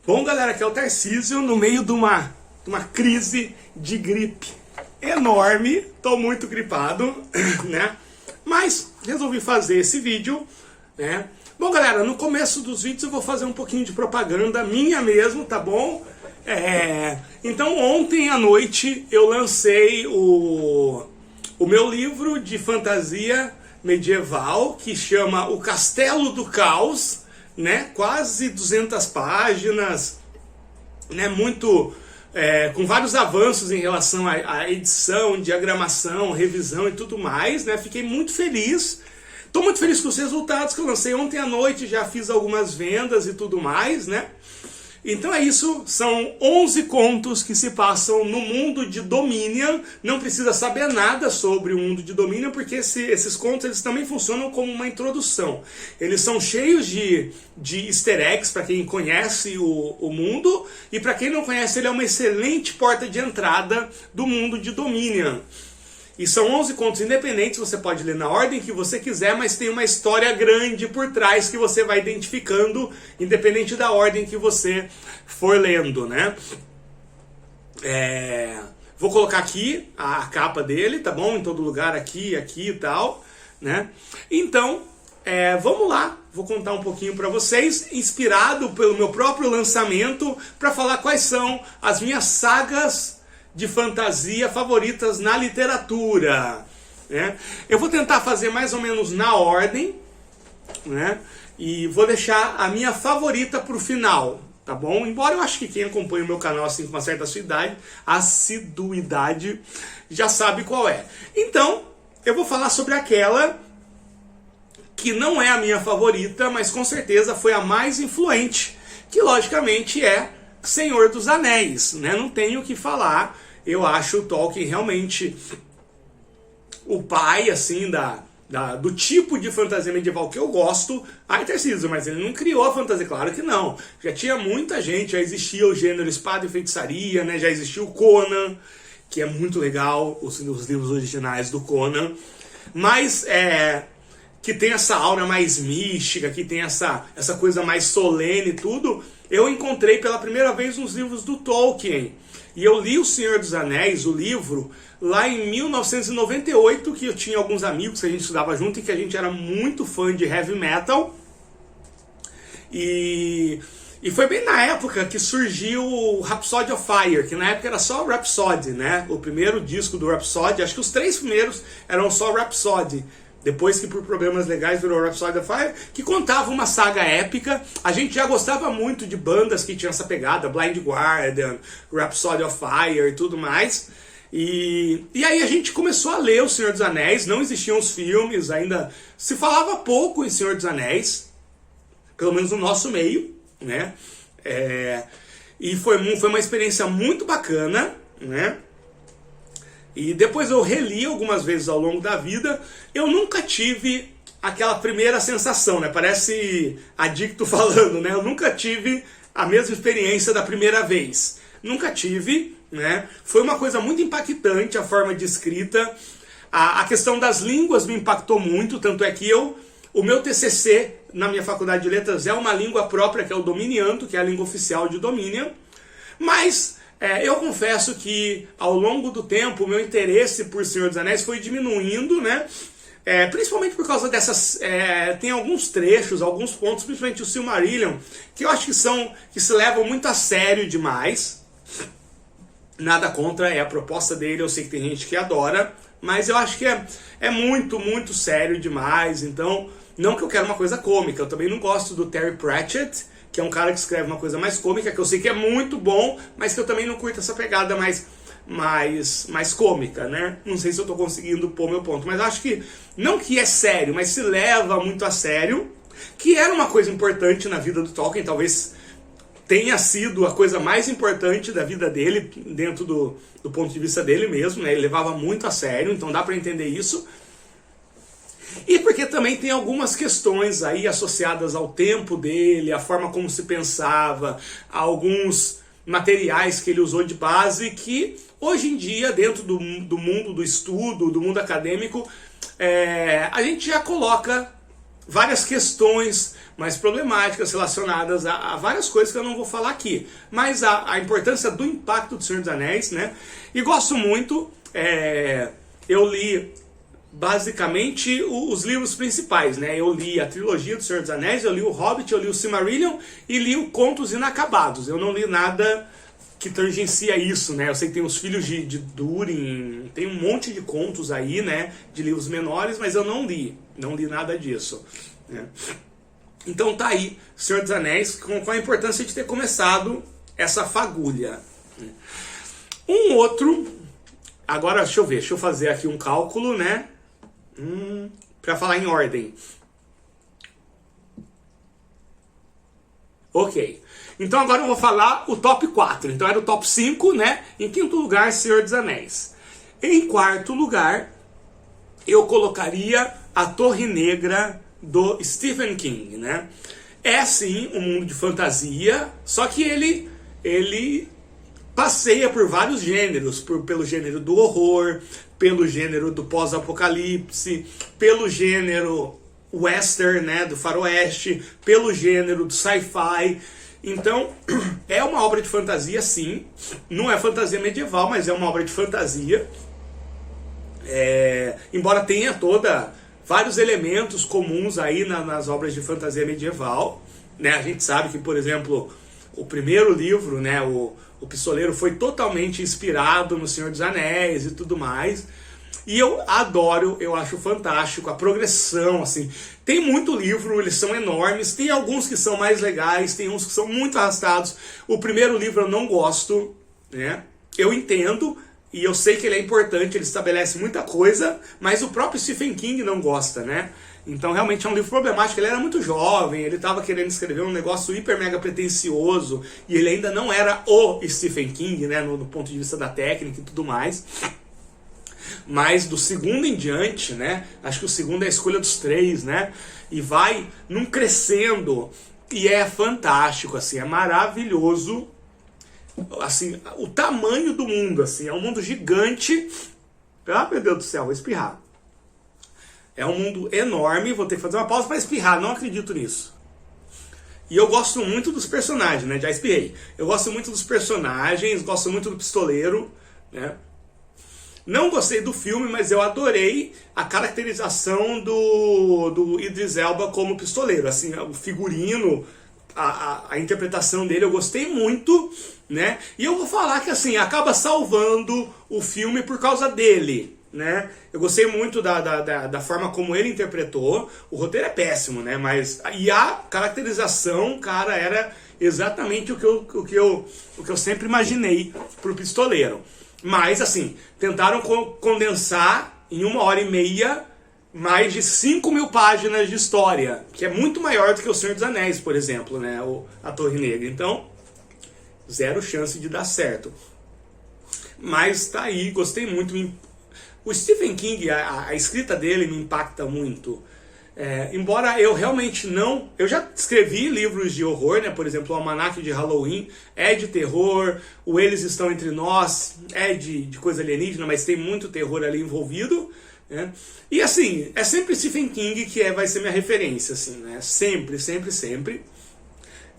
Bom, galera, aqui é o Tarcísio no meio de uma crise de gripe enorme. Tô muito gripado, né? Mas resolvi fazer esse vídeo, né? Bom, galera, no começo dos vídeos eu vou fazer um pouquinho de propaganda minha mesmo, tá bom? Então ontem à noite eu lancei o meu livro de fantasia medieval, que chama O Castelo do Caos, né? Quase 200 páginas, né? Muito, com vários avanços em relação à edição, diagramação, revisão e tudo mais, né? Fiquei muito feliz. Estou muito feliz com os resultados que eu lancei ontem à noite, já fiz algumas vendas e tudo mais, né? Então é isso, são 11 contos que se passam no mundo de Dominion. Não precisa saber nada sobre o mundo de Dominion, porque esses contos eles também funcionam como uma introdução. Eles são cheios de easter eggs para quem conhece o mundo, e para quem não conhece ele é uma excelente porta de entrada do mundo de Dominion. E são 11 contos independentes, você pode ler na ordem que você quiser, mas tem uma história grande por trás que você vai identificando, independente da ordem que você for lendo, né? Vou colocar aqui a capa dele, tá bom? Em todo lugar, aqui e tal, né? Então, vamos lá. Vou contar um pouquinho para vocês, inspirado pelo meu próprio lançamento, para falar quais são as minhas sagas de fantasia favoritas na literatura, né? Eu vou tentar fazer mais ou menos na ordem, né? E vou deixar a minha favorita para o final, tá bom? Embora eu acho que quem acompanha o meu canal assim com uma certa assiduidade já sabe qual é. Então, eu vou falar sobre aquela que não é a minha favorita, mas com certeza foi a mais influente, que logicamente é Senhor dos Anéis, né? Não tenho o que falar. Eu acho o Tolkien realmente o pai, assim, do tipo de fantasia medieval que eu gosto. Ai, Tarcísio, mas ele não criou a fantasia, claro que não. Já tinha muita gente, já existia o gênero espada e feitiçaria, né? Já existia o Conan, que é muito legal, os livros originais do Conan. Mas que tem essa aura mais mística, que tem essa coisa mais solene e tudo, eu encontrei pela primeira vez nos livros do Tolkien. E eu li O Senhor dos Anéis, o livro, lá em 1998, que eu tinha alguns amigos que a gente estudava junto e que a gente era muito fã de heavy metal. E foi bem na época que surgiu o Rhapsody of Fire, que na época era só Rhapsody, né? O primeiro disco do Rhapsody, acho que os 3 primeiros eram só Rhapsody. Depois que por problemas legais virou Rhapsody of Fire, que contava uma saga épica. A gente já gostava muito de bandas que tinham essa pegada, Blind Guardian, Rhapsody of Fire e tudo mais. E aí a gente começou a ler O Senhor dos Anéis, não existiam os filmes, ainda se falava pouco em Senhor dos Anéis, pelo menos no nosso meio, né? E foi uma experiência muito bacana, né? E depois eu reli algumas vezes ao longo da vida. Eu nunca tive aquela primeira sensação, né? Parece adicto falando, né? Eu nunca tive a mesma experiência da primeira vez. Nunca tive, né? Foi uma coisa muito impactante a forma de escrita. A questão das línguas me impactou muito, tanto é que o meu TCC na minha faculdade de letras é uma língua própria, que é o Dominianto, que é a língua oficial de Dominion. Mas eu confesso que ao longo do tempo o meu interesse por Senhor dos Anéis foi diminuindo, né? Principalmente por causa dessas... tem alguns trechos, alguns pontos, principalmente o Silmarillion, que eu acho que se levam muito a sério demais. Nada contra, é a proposta dele, eu sei que tem gente que adora, mas eu acho que é muito, muito sério demais. Então, não que eu quero uma coisa cômica, eu também não gosto do Terry Pratchett, que é um cara que escreve uma coisa mais cômica, que eu sei que é muito bom, mas que eu também não curto essa pegada mais cômica, né? Não sei se eu tô conseguindo pôr meu ponto, mas acho que, não que é sério, mas se leva muito a sério, que era uma coisa importante na vida do Tolkien, talvez tenha sido a coisa mais importante da vida dele, dentro do ponto de vista dele mesmo, né? Ele levava muito a sério, então dá pra entender isso. E porque também tem algumas questões aí associadas ao tempo dele, a forma como se pensava, alguns materiais que ele usou de base, que hoje em dia, dentro do mundo do estudo, do mundo acadêmico, a gente já coloca várias questões mais problemáticas relacionadas a várias coisas que eu não vou falar aqui. Mas a importância do impacto do Senhor dos Anéis, né? E gosto muito, eu li basicamente os livros principais, né? Eu li a trilogia do Senhor dos Anéis, eu li o Hobbit, eu li o Silmarillion e li o Contos Inacabados. Eu não li nada que tangencia isso, né? Eu sei que tem os Filhos de Durin, tem um monte de contos aí, né? De livros menores, mas eu não li nada disso, né? Então tá aí, Senhor dos Anéis, com a importância de ter começado essa fagulha. Um outro, agora deixa eu fazer aqui um cálculo, né? Para falar em ordem. Ok. Então agora eu vou falar o top 4. Então era o top 5, né? Em quinto lugar, Senhor dos Anéis. Em quarto lugar, eu colocaria A Torre Negra, do Stephen King, né? É sim um mundo de fantasia, só que ele passeia por vários gêneros, pelo gênero do horror, pelo gênero do pós-apocalipse, pelo gênero western, né, do faroeste, pelo gênero do sci-fi. Então, é uma obra de fantasia, sim. Não é fantasia medieval, mas é uma obra de fantasia. Embora tenha vários elementos comuns aí nas obras de fantasia medieval, né? A gente sabe que, por exemplo, o primeiro livro, né, o Pistoleiro, foi totalmente inspirado no Senhor dos Anéis e tudo mais. E eu adoro, eu acho fantástico a progressão, assim. Tem muito livro, eles são enormes, tem alguns que são mais legais, tem uns que são muito arrastados. O primeiro livro eu não gosto, né? Eu entendo, e eu sei que ele é importante, ele estabelece muita coisa, mas o próprio Stephen King não gosta, né? Então realmente é um livro problemático. Ele era muito jovem, ele estava querendo escrever um negócio hiper mega pretensioso, e ele ainda não era o Stephen King, né? No ponto de vista da técnica e tudo mais. Mas do segundo em diante, né? Acho que o segundo é a escolha dos três, né? E vai num crescendo, e é fantástico, assim, é maravilhoso. Assim, o tamanho do mundo, assim, é um mundo gigante. Ah, meu Deus do céu, vou espirrar. É um mundo enorme, vou ter que fazer uma pausa para espirrar, não acredito nisso. E eu gosto muito dos personagens, né? Já espirrei. Eu gosto muito dos personagens, gosto muito do Pistoleiro, né? Não gostei do filme, mas eu adorei a caracterização do Idris Elba como Pistoleiro. Assim, o figurino, a interpretação dele, eu gostei muito, né? E eu vou falar que, assim, acaba salvando o filme por causa dele, né? Eu gostei muito da forma como ele interpretou. O roteiro é péssimo, né? E a caracterização, cara, era exatamente o que eu sempre imaginei pro Pistoleiro. Mas, assim, tentaram condensar em 1h30 mais de 5.000 páginas de história, que é muito maior do que o Senhor dos Anéis, por exemplo, né? A Torre Negra. Então, zero chance de dar certo. Mas tá aí, gostei muito. O Stephen King, a escrita dele me impacta muito. Embora eu realmente não... Eu já escrevi livros de horror, né? Por exemplo, o Almanaque de Halloween é de terror, o Eles Estão Entre Nós é de coisa alienígena, mas tem muito terror ali envolvido, né? E assim, é sempre Stephen King que vai ser minha referência, assim, né? Sempre, sempre, sempre.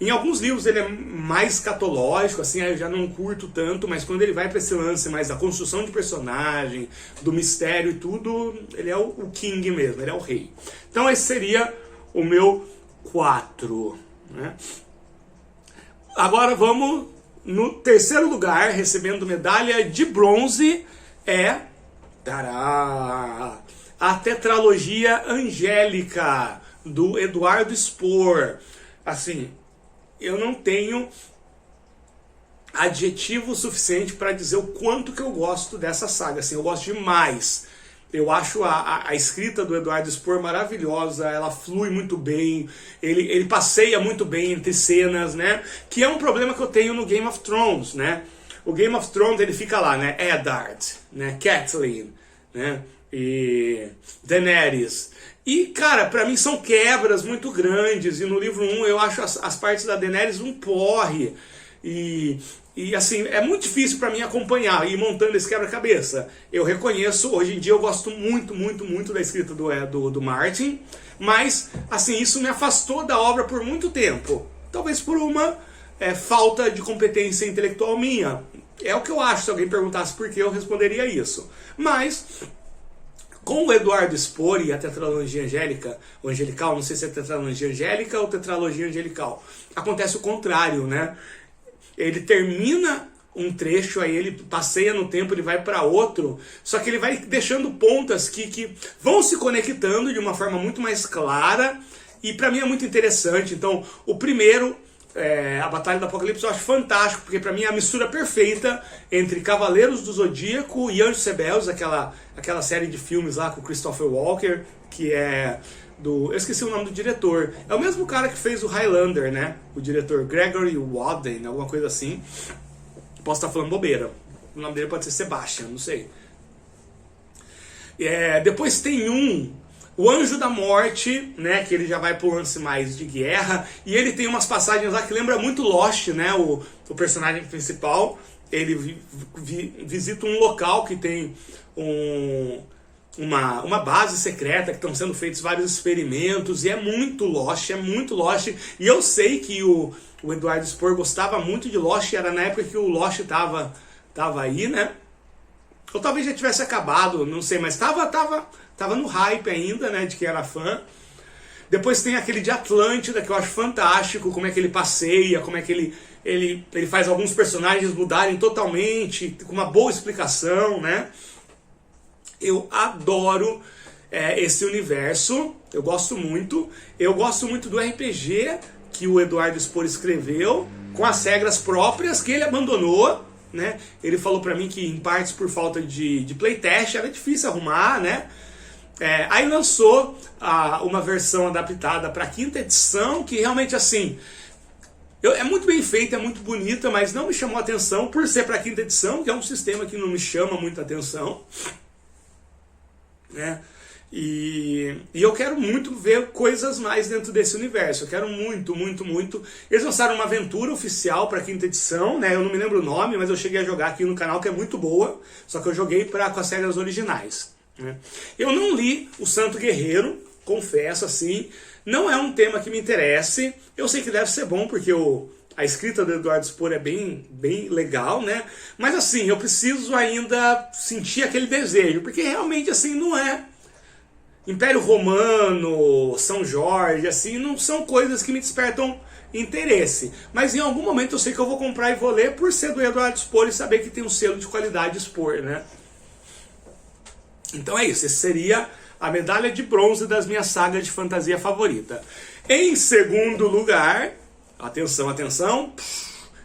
Em alguns livros ele é mais escatológico, assim, eu já não curto tanto, mas quando ele vai para esse lance mais da construção de personagem, do mistério e tudo, ele é o King mesmo, ele é o rei. Então esse seria o meu 4, né? Agora vamos no terceiro lugar, recebendo medalha de bronze, a tetralogia Angélica, do Eduardo Spohr. Assim, eu não tenho adjetivo suficiente para dizer o quanto que eu gosto dessa saga. Assim, eu gosto demais. Eu acho a escrita do Eduardo Spohr maravilhosa, ela flui muito bem, ele passeia muito bem entre cenas, né? Que é um problema que eu tenho no Game of Thrones, né? O Game of Thrones, ele fica lá, né? Eddard, né? Catelyn, né? E Daenerys. E, cara, pra mim são quebras muito grandes, e no livro 1 eu acho as partes da Daenerys um porre. E assim, é muito difícil para mim acompanhar e ir montando esse quebra-cabeça. Eu reconheço, hoje em dia eu gosto muito, muito, muito da escrita do Martin, mas assim, isso me afastou da obra por muito tempo. Talvez por uma falta de competência intelectual minha. É o que eu acho, se alguém perguntasse por que eu responderia isso. Mas com o Eduardo Spor e a tetralogia angélica, ou angelical, não sei se é tetralogia angélica ou tetralogia angelical, acontece o contrário, né? Ele termina um trecho, aí ele passeia no tempo, ele vai para outro, só que ele vai deixando pontas que vão se conectando de uma forma muito mais clara, e para mim é muito interessante. Então, o primeiro, a Batalha do Apocalipse, eu acho fantástico, porque para mim é a mistura perfeita entre Cavaleiros do Zodíaco e Anjos Rebeldes, aquela série de filmes lá com Christopher Walker, que é eu esqueci o nome do diretor. É o mesmo cara que fez o Highlander, né? O diretor Gregory Wadden, alguma coisa assim. Posso estar falando bobeira. O nome dele pode ser Sebastian, não sei. Depois tem o Anjo da Morte, né? Que ele já vai pro lance mais de guerra. E ele tem umas passagens lá que lembra muito Lost, né? O personagem principal. Ele visita um local que tem uma base secreta, que estão sendo feitos vários experimentos, e é muito Lost, e eu sei que o Eduardo Spor gostava muito de Lost, era na época que o Lost tava aí, né? Ou talvez já tivesse acabado, não sei, mas tava no hype ainda, né, de quem era fã. Depois tem aquele de Atlântida, que eu acho fantástico, como é que ele passeia, como é que ele faz alguns personagens mudarem totalmente, com uma boa explicação, né? Eu adoro esse universo, eu gosto muito. Eu gosto muito do RPG que o Eduardo Spor escreveu, com as regras próprias que ele abandonou, né? Ele falou pra mim que em partes por falta de playtest era difícil arrumar, né? Aí lançou uma versão adaptada para a 5ª edição, que realmente assim, é muito bem feita, é muito bonita, mas não me chamou a atenção por ser para a 5ª edição, que é um sistema que não me chama muita atenção. Né? E eu quero muito ver coisas mais dentro desse universo. Eu quero muito, muito, muito. Eles lançaram uma aventura oficial para a 5ª edição, né? Eu não me lembro o nome, mas eu cheguei a jogar aqui no canal, que é muito boa. Só que eu joguei com as regras originais, né? Eu não li o Santo Guerreiro, confesso assim. Não é um tema que me interesse. Eu sei que deve ser bom, porque a escrita do Eduardo Spor é bem, bem legal, né? Mas assim, eu preciso ainda sentir aquele desejo, porque realmente assim não é Império Romano, São Jorge, assim, não são coisas que me despertam interesse. Mas em algum momento eu sei que eu vou comprar e vou ler por ser do Eduardo Spor e saber que tem um selo de qualidade Spor, né? Então é isso, esse seria a medalha de bronze das minhas sagas de fantasia favorita. Em segundo lugar, atenção, atenção,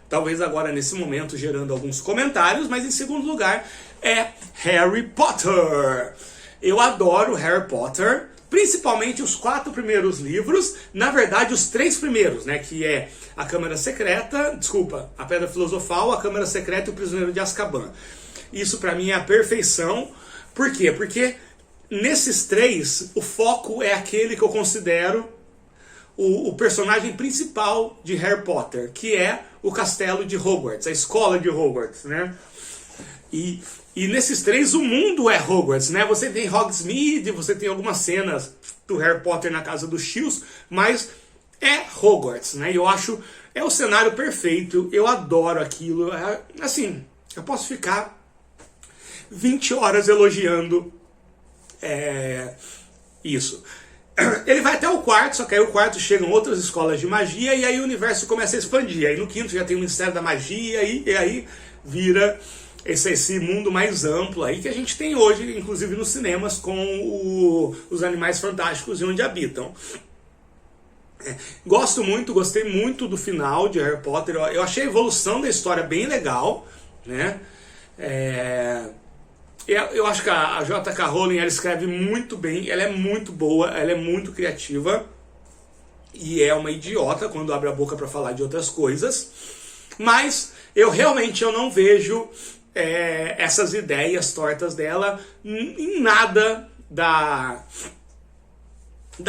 talvez agora nesse momento gerando alguns comentários, mas em segundo lugar é Harry Potter. Eu adoro Harry Potter, principalmente os 4 primeiros livros, na verdade os 3 primeiros, né, que é a Câmara Secreta, a Pedra Filosofal, a Câmara Secreta e o Prisioneiro de Azkaban. Isso pra mim é a perfeição. Por quê? Porque nesses 3, o foco é aquele que eu considero o personagem principal de Harry Potter, que é o castelo de Hogwarts, a escola de Hogwarts, né? E nesses 3 o mundo é Hogwarts, né? Você tem Hogsmeade, você tem algumas cenas do Harry Potter na Casa dos Shios, mas é Hogwarts, né? E eu acho, é o cenário perfeito, eu adoro aquilo. Assim, eu posso ficar 20 horas elogiando isso. Ele vai até o quarto, só que aí o quarto chegam outras escolas de magia e aí o universo começa a expandir. Aí no 5º já tem o Ministério da Magia e aí vira esse mundo mais amplo aí que a gente tem hoje, inclusive nos cinemas, com os Animais Fantásticos e Onde Habitam. Gostei muito do final de Harry Potter. Eu achei a evolução da história bem legal, né? Eu acho que a J.K. Rowling, ela escreve muito bem, ela é muito boa, ela é muito criativa e é uma idiota quando abre a boca para falar de outras coisas, mas eu realmente não vejo essas ideias tortas dela em nada da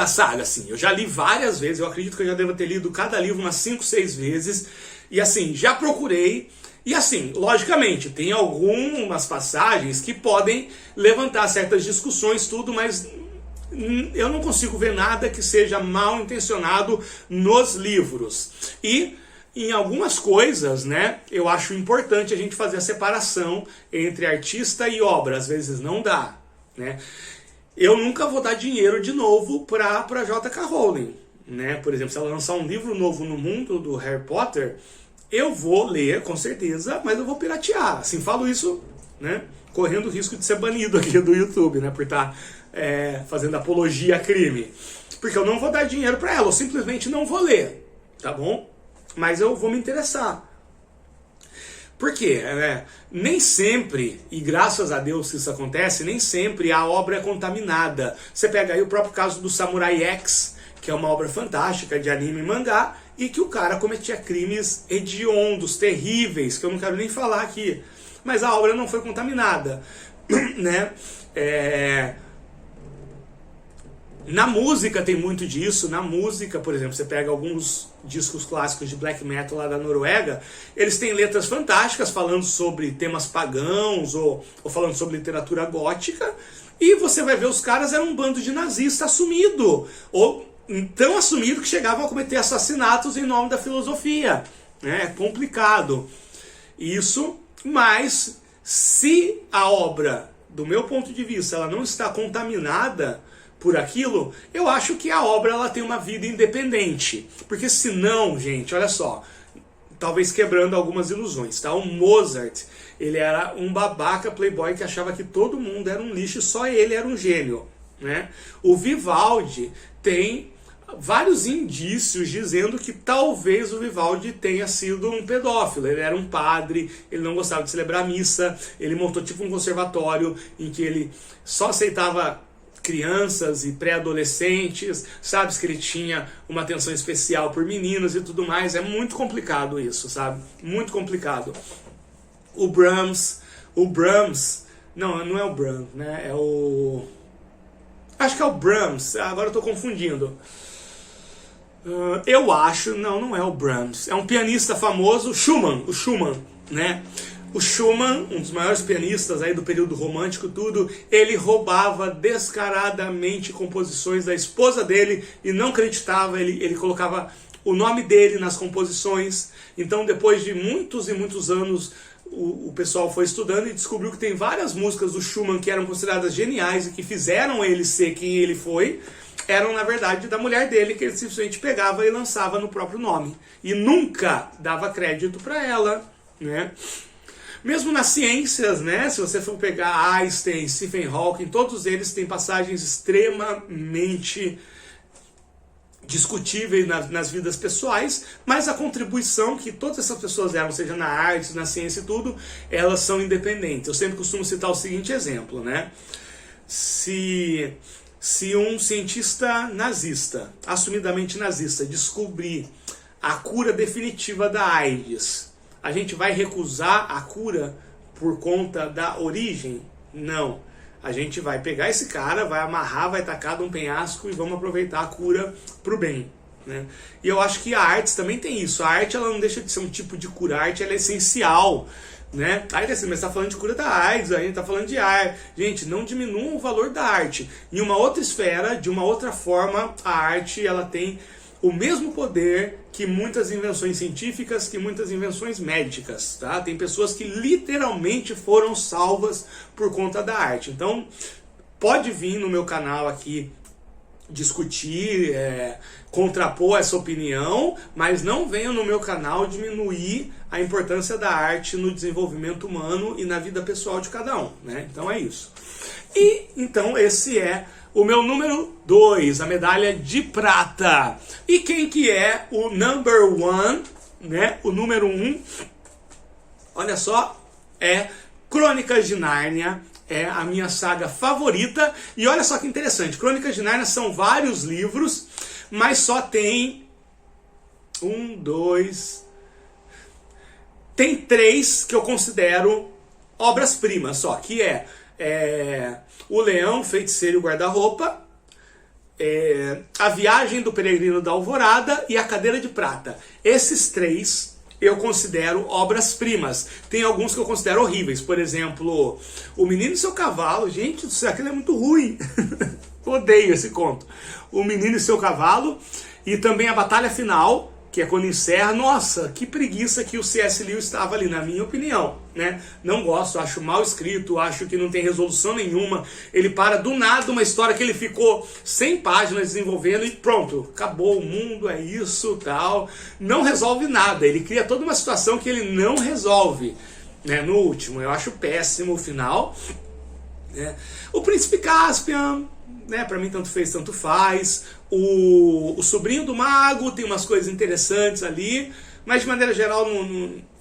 saga, assim. Eu já li várias vezes, eu acredito que eu já devo ter lido cada livro umas 5, 6 vezes, E assim, já procurei. E assim, logicamente, tem algumas passagens que podem levantar certas discussões, tudo, mas eu não consigo ver nada que seja mal intencionado nos livros. E em algumas coisas, né, eu acho importante a gente fazer a separação entre artista e obra. Às vezes não dá, né? Eu nunca vou dar dinheiro de novo para J.K. Rowling, né? Por exemplo, se ela lançar um livro novo no mundo do Harry Potter, eu vou ler, com certeza, mas eu vou piratear. Assim, falo isso, né, correndo o risco de ser banido aqui do YouTube, né, por estar fazendo apologia a crime. Porque eu não vou dar dinheiro para ela, eu simplesmente não vou ler, tá bom? Mas eu vou me interessar. Por quê? Nem sempre, e graças a Deus que isso acontece, nem sempre a obra é contaminada. Você pega aí o próprio caso do Samurai X, que é uma obra fantástica de anime e mangá, e que o cara cometia crimes hediondos, terríveis, que eu não quero nem falar aqui. Mas a obra não foi contaminada, né? Na música tem muito disso. Na música, por exemplo, você pega alguns discos clássicos de black metal lá da Noruega, eles têm letras fantásticas falando sobre temas pagãos ou falando sobre literatura gótica, e você vai ver os caras eram um bando de nazista assumido, ou tão assumido que chegavam a cometer assassinatos em nome da filosofia. É complicado isso, mas se a obra, do meu ponto de vista, ela não está contaminada por aquilo, eu acho que a obra ela tem uma vida independente. Porque senão, gente, olha só, talvez quebrando algumas ilusões, tá? O Mozart, ele era um babaca playboy que achava que todo mundo era um lixo e só ele era um gênio, né? O Vivaldi tem vários indícios dizendo que talvez o Vivaldi tenha sido um pedófilo. Ele era um padre, ele não gostava de celebrar missa, ele montou tipo um conservatório em que ele só aceitava crianças e pré-adolescentes, sabe, que ele tinha uma atenção especial por meninos e tudo mais. É muito complicado isso, sabe? Muito complicado. O Brahms, não é o Brahms, né? Acho que é o Brahms, agora eu tô confundindo. Eu acho, não é o Brahms, é um pianista famoso, o Schumann, né? O Schumann, um dos maiores pianistas aí do período romântico, tudo, ele roubava descaradamente composições da esposa dele e não acreditava, ele colocava o nome dele nas composições. Então, depois de muitos e muitos anos, o pessoal foi estudando e descobriu que tem várias músicas do Schumann que eram consideradas geniais e que fizeram ele ser quem ele foi, eram na verdade da mulher dele, que ele simplesmente pegava e lançava no próprio nome. E nunca dava crédito para ela, né? Mesmo nas ciências, né? Se você for pegar Einstein, Stephen Hawking, todos eles têm passagens extremamente discutíveis nas vidas pessoais, mas a contribuição que todas essas pessoas deram, seja na arte, na ciência e tudo, elas são independentes. Eu sempre costumo citar o seguinte exemplo, né? Se um cientista nazista, assumidamente nazista, descobrir a cura definitiva da AIDS, a gente vai recusar a cura por conta da origem? Não. A gente vai pegar esse cara, vai amarrar, vai tacar de um penhasco e vamos aproveitar a cura para o bem, né? E eu acho que a arte também tem isso. A arte ela não deixa de ser um tipo de cura. A arte ela é essencial, né? Aí assim, mas está falando de cura da AIDS, a gente está falando de arte. Gente, não diminuam o valor da arte. Em uma outra esfera, de uma outra forma, a arte ela tem o mesmo poder que muitas invenções científicas, que muitas invenções médicas, tá? Tem pessoas que literalmente foram salvas por conta da arte. Então, pode vir no meu canal aqui discutir, contrapor essa opinião, mas não venha no meu canal diminuir a importância da arte no desenvolvimento humano e na vida pessoal de cada um, né? Então é isso. E então esse é o meu número 2, a medalha de prata. E quem que é o number one, né? O número 1, olha só, é Crônicas de Nárnia. É a minha saga favorita. E olha só que interessante, Crônicas de Nárnia são vários livros, mas só tem tem 3 que eu considero obras-primas só, que é O Leão, Feiticeiro e o Guarda-Roupa, A Viagem do Peregrino da Alvorada e A Cadeira de Prata. Esses 3 eu considero obras-primas. Tem alguns que eu considero horríveis. Por exemplo, O Menino e Seu Cavalo. Gente do céu, aquele é muito ruim. Odeio esse conto. O Menino e Seu Cavalo. E também A Batalha Final, que é quando encerra. Nossa, que preguiça que o C.S. Lewis estava ali, na minha opinião, né? Não gosto, acho mal escrito, acho que não tem resolução nenhuma. Ele para do nada uma história que ele ficou 100 páginas desenvolvendo e pronto, acabou o mundo, é isso, tal. Não resolve nada, ele cria toda uma situação que ele não resolve, né? No último, eu acho péssimo o final, né? O Príncipe Caspian, né, pra mim tanto fez, tanto faz. O Sobrinho do Mago tem umas coisas interessantes ali, mas de maneira geral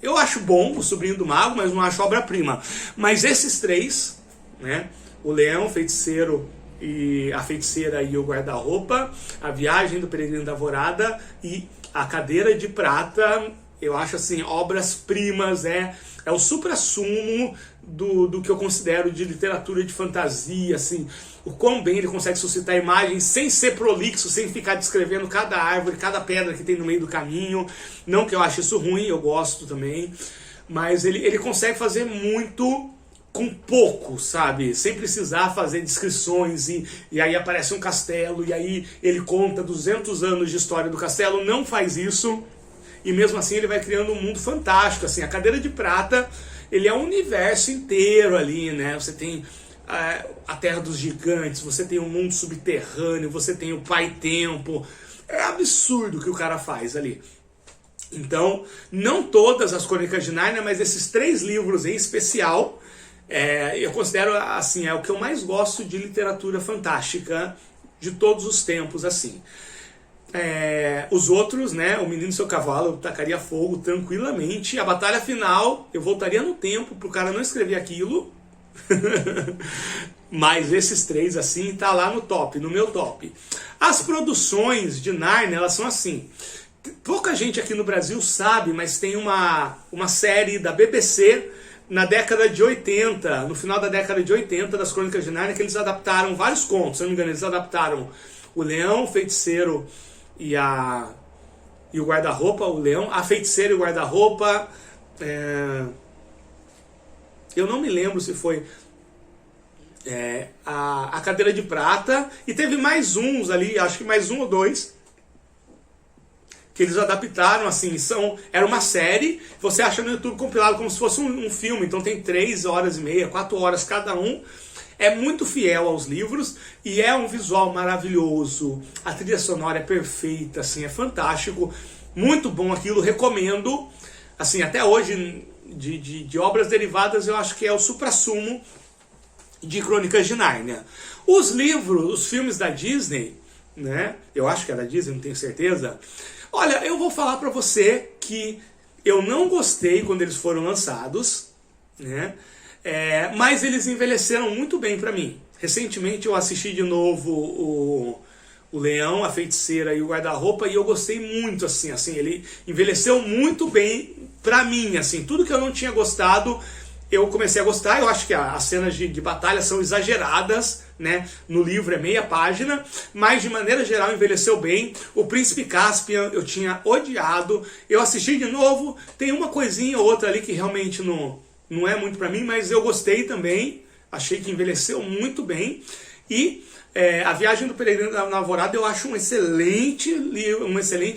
eu acho bom o Sobrinho do Mago, mas não acho obra-prima. Mas esses três, né, o Leão, o Feiticeiro e a Feiticeira e o Guarda-Roupa, A Viagem do Peregrino da Alvorada e A Cadeira de Prata, eu acho assim, obras-primas, é o supra-sumo do que eu considero de literatura de fantasia, assim, o quão bem ele consegue suscitar imagens sem ser prolixo, sem ficar descrevendo cada árvore, cada pedra que tem no meio do caminho. Não que eu ache isso ruim, eu gosto também, mas ele consegue fazer muito com pouco, sabe? Sem precisar fazer descrições e aí aparece um castelo e aí ele conta 200 anos de história do castelo, não faz isso. E mesmo assim ele vai criando um mundo fantástico, assim. A Cadeira de Prata, ele é um universo inteiro ali, né? Você tem a Terra dos Gigantes, você tem um mundo subterrâneo, você tem o Pai Tempo. É absurdo o que o cara faz ali. Então, não todas as Crônicas de Nárnia, mas esses 3 livros em especial, eu considero, assim, é o que eu mais gosto de literatura fantástica de todos os tempos, assim. Os outros, né, O Menino e Seu Cavalo, eu tacaria fogo tranquilamente. A Batalha Final, eu voltaria no tempo pro cara não escrever aquilo. Mas esses 3, assim, tá lá no top, no meu top. As produções de Nárnia, elas são assim. Pouca gente aqui no Brasil sabe, mas tem uma série da BBC na década de 80, no final da década de 80, das Crônicas de Nárnia, que eles adaptaram vários contos. Se eu não me engano, eles adaptaram O Leão, o Feiticeiro e o Guarda-Roupa, o Leão, a Feiticeira e o Guarda-Roupa. Eu não me lembro se foi a Cadeira de Prata, e teve mais uns ali, acho que mais 1 ou 2, que eles adaptaram, assim, era uma série, você acha no YouTube compilado como se fosse um filme, então tem 3 horas e meia, 4 horas cada um. É muito fiel aos livros e é um visual maravilhoso. A trilha sonora é perfeita, assim, é fantástico. Muito bom aquilo, recomendo. Assim, até hoje, de obras derivadas, eu acho que é o suprassumo de Crônicas de Nárnia. Os livros, os filmes da Disney, né? Eu acho que é da Disney, não tenho certeza. Olha, eu vou falar pra você que eu não gostei quando eles foram lançados, né? Mas eles envelheceram muito bem pra mim. Recentemente eu assisti de novo o Leão, a Feiticeira e o Guarda-Roupa e eu gostei muito, assim, ele envelheceu muito bem pra mim, assim, tudo que eu não tinha gostado, eu comecei a gostar. Eu acho que as cenas de batalha são exageradas, né? No livro é meia página, mas de maneira geral envelheceu bem. O Príncipe Caspian eu tinha odiado, eu assisti de novo, tem uma coisinha ou outra ali que realmente não é muito pra mim, mas eu gostei também, achei que envelheceu muito bem. E A Viagem do Peregrino da Alvorada eu acho um excelente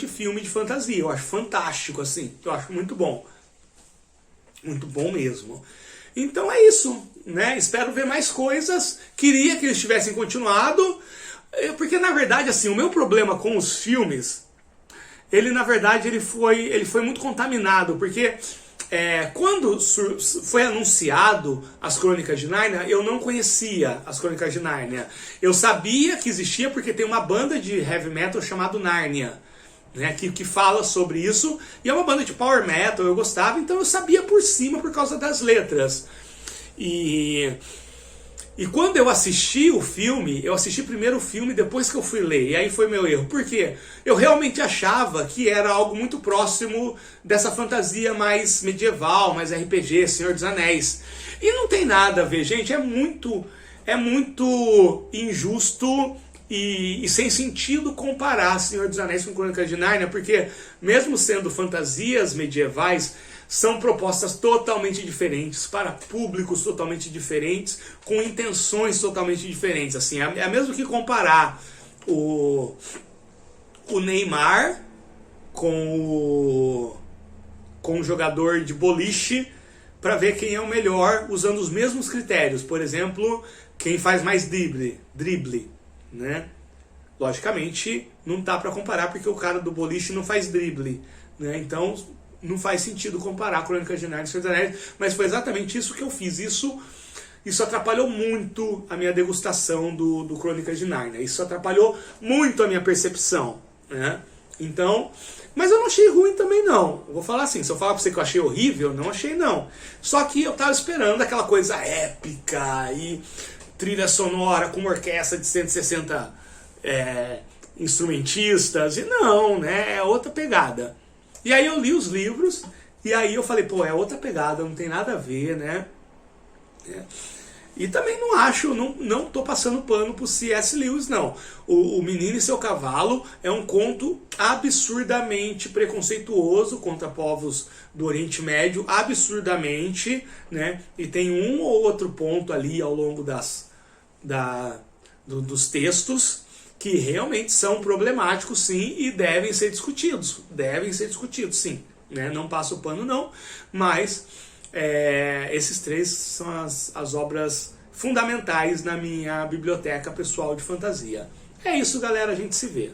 filme de fantasia, eu acho fantástico, assim, eu acho muito bom mesmo. Então é isso, né? Espero ver mais coisas, queria que eles tivessem continuado, porque na verdade, assim, o meu problema com os filmes, ele foi muito contaminado, porque quando foi anunciado as Crônicas de Nárnia, eu não conhecia as Crônicas de Nárnia. Eu sabia que existia porque tem uma banda de heavy metal chamada Nárnia, né, que fala sobre isso, e é uma banda de power metal, eu gostava, então eu sabia por cima por causa das letras. E quando eu assisti o filme, eu assisti primeiro o filme depois que eu fui ler, e aí foi meu erro. Por quê? Eu realmente achava que era algo muito próximo dessa fantasia mais medieval, mais RPG, Senhor dos Anéis. E não tem nada a ver, gente, é muito injusto e sem sentido comparar Senhor dos Anéis com Crônicas de Nárnia, porque mesmo sendo fantasias medievais, são propostas totalmente diferentes, para públicos totalmente diferentes, com intenções totalmente diferentes. Assim, é mesmo que comparar o Neymar com o jogador de boliche para ver quem é o melhor usando os mesmos critérios. Por exemplo, quem faz mais drible, né? Logicamente, não dá para comparar porque o cara do boliche não faz drible, né? Então, não faz sentido comparar Crônicas de Nárnia e Senhor dos Anéis, mas foi exatamente isso que eu fiz. Isso atrapalhou muito a minha degustação do Crônicas de Nárnia. Isso atrapalhou muito a minha percepção, né? Então, mas eu não achei ruim também não. Eu vou falar assim, se eu falar pra você que eu achei horrível, não achei não. Só que eu tava esperando aquela coisa épica e trilha sonora com uma orquestra de 160 instrumentistas. E não, né? É outra pegada. E aí eu li os livros e aí eu falei, pô, é outra pegada, não tem nada a ver, né? E também não acho, não tô passando pano pro C.S. Lewis, não. O Menino e Seu Cavalo é um conto absurdamente preconceituoso contra povos do Oriente Médio, absurdamente, né? E tem um ou outro ponto ali ao longo dos textos que realmente são problemáticos, sim, e devem ser discutidos, sim, né? Não passo o pano, não, mas esses três são as obras fundamentais na minha biblioteca pessoal de fantasia. É isso, galera, a gente se vê.